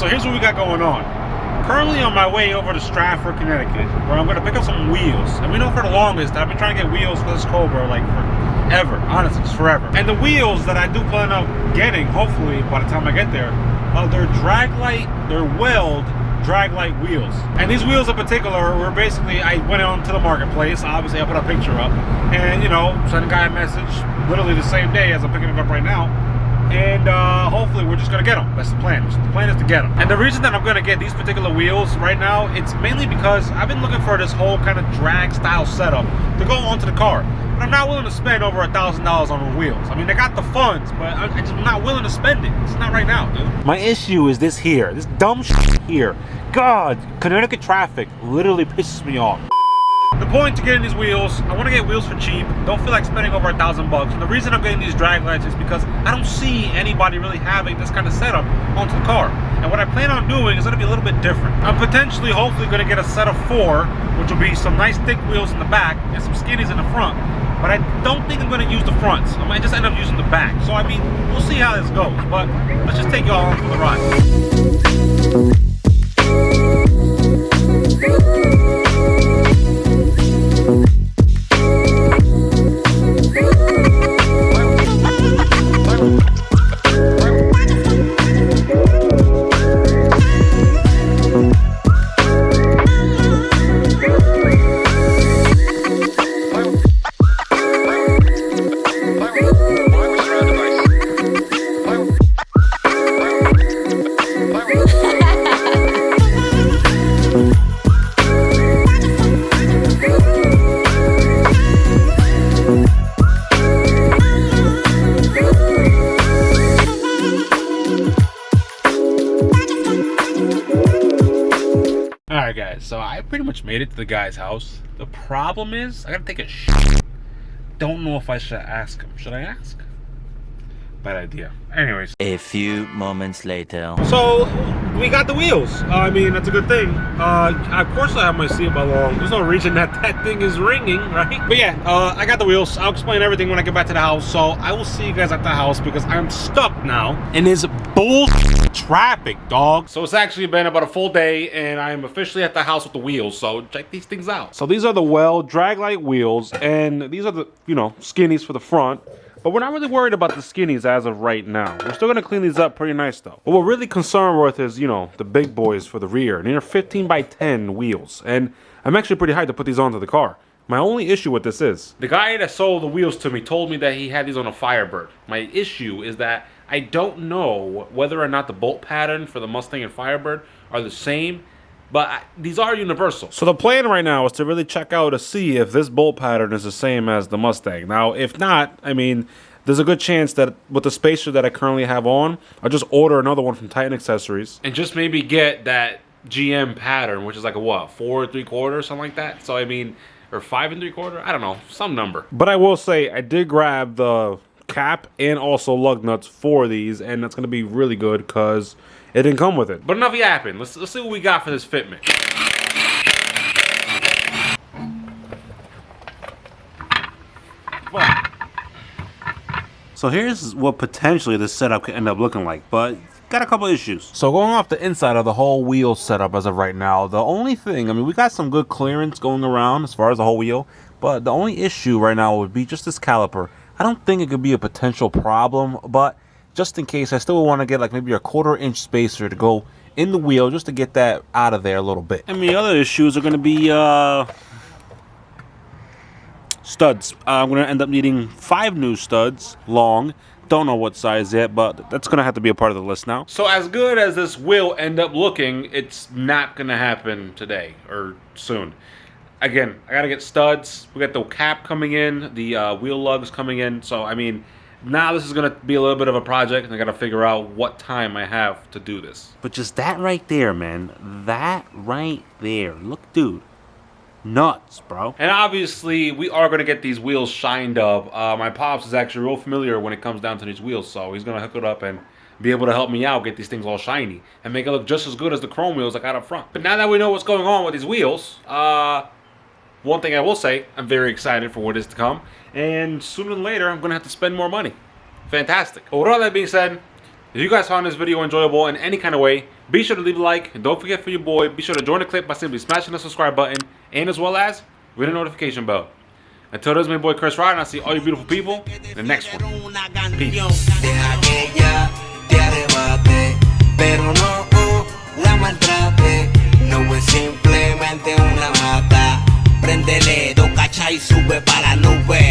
so here's what we got going on. Currently on my way over to Stratford, Connecticut, where I'm gonna pick up some wheels. And we know for the longest that I've been trying to get wheels for this Cobra like forever, honestly, just forever. And the wheels that I do plan on getting, hopefully by the time I get there, they're Dragelite, they're Weld Dragelite wheels. And these wheels in particular were basically, I went on to the marketplace, obviously I put a picture up, and you know, sent a guy a message literally the same day as I'm picking it up right now. And hopefully we're just gonna get them. That's the plan. The plan is to get them. And the reason that I'm gonna get these particular wheels right now, it's mainly because I've been looking for this whole kind of drag style setup to go onto the car. But I'm not willing to spend over $1,000 on the wheels. I mean, I got the funds, but I'm just not willing to spend it. It's not right now, dude. My issue is this here, this dumb shit here. God, Connecticut traffic literally pisses me off. The point to getting these wheels, I want to get wheels for cheap. Don't feel like spending over $1,000. And the reason I'm getting these Draglites is because I don't see anybody really having this kind of setup onto the car. And what I plan on doing is going to be a little bit different. I'm potentially, hopefully, going to get a set of 4, which will be some nice thick wheels in the back and some skinnies in the front. But I don't think I'm going to use the fronts. I might just end up using the back. So, I mean, we'll see how this goes. But let's just take y'all on for the ride. Alright guys, so I pretty much made it to the guy's house. The problem is, I gotta take a shit. Don't know if I should ask him. Should I ask? Bad idea. Anyways. A few moments later. So, we got the wheels. I mean, that's a good thing. Of course I have my seatbelt on. There's no reason that that thing is ringing, right? But yeah, I got the wheels. I'll explain everything when I get back to the house. So, I will see you guys at the house because I'm stuck now in this bullshit traffic, dog. So, it's actually been about a full day and I am officially at the house with the wheels. So, check these things out. So, these are the Weld Dragelite wheels and these are the, you know, skinnies for the front. But we're not really worried about the skinnies as of right now. We're still gonna clean these up pretty nice though. What we're really concerned with is, you know, the big boys for the rear. And these are 15x10 wheels. And I'm actually pretty hyped to put these onto the car. My only issue with this is, the guy that sold the wheels to me told me that he had these on a Firebird. My issue is that I don't know whether or not the bolt pattern for the Mustang and Firebird are the same. But these are universal. So the plan right now is to really check out to see if this bolt pattern is the same as the Mustang. Now, if not, I mean, there's a good chance that with the spacer that I currently have on, I'll just order another one from Titan Accessories. And just maybe get that GM pattern, which is like a what, 4 3/4, something like that? So I mean, or 5 3/4? I don't know, some number. But I will say, I did grab the cap and also lug nuts for these, and that's gonna be really good because it didn't come with it. But enough yapping. Let's see what we got for this fitment. So here's what potentially this setup could end up looking like, but got a couple issues. So going off the inside of the whole wheel setup as of right now, the only thing, I mean, we got some good clearance going around as far as the whole wheel, but the only issue right now would be just this caliper. I don't think it could be a potential problem, but just in case, I still want to get like maybe a 1/4 inch spacer to go in the wheel just to get that out of there a little bit. And the other issues are going to be studs. I'm going to end up needing 5 new studs, long. Don't know what size yet, but that's going to have to be a part of the list now. So as good as this will end up looking, it's not going to happen today or soon. Again, I got to get studs. We got the cap coming in, the wheel lugs coming in. So, I mean, now this is going to be a little bit of a project, and I got to figure out what time I have to do this. But just that right there, man. That right there. Look, dude. Nuts, bro. And obviously, we are going to get these wheels shined up. My pops is actually real familiar when it comes down to these wheels, so he's going to hook it up and be able to help me out get these things all shiny and make it look just as good as the chrome wheels I got up front. But now that we know what's going on with these wheels, one thing I will say, I'm very excited for what is to come. And sooner than later, I'm going to have to spend more money. Fantastic. But with all that being said, If you guys found this video enjoyable in any kind of way, be sure to leave a like, and don't forget for your boy, be sure to join the clip by simply smashing the subscribe button, and as well as ring the notification bell. Until then, it's my boy Chris Rod, and I'll see all you beautiful people in the next one. Peace. Pero no la maltrate, no es simplemente una mata. Préndele, do cacha y sube para la nube.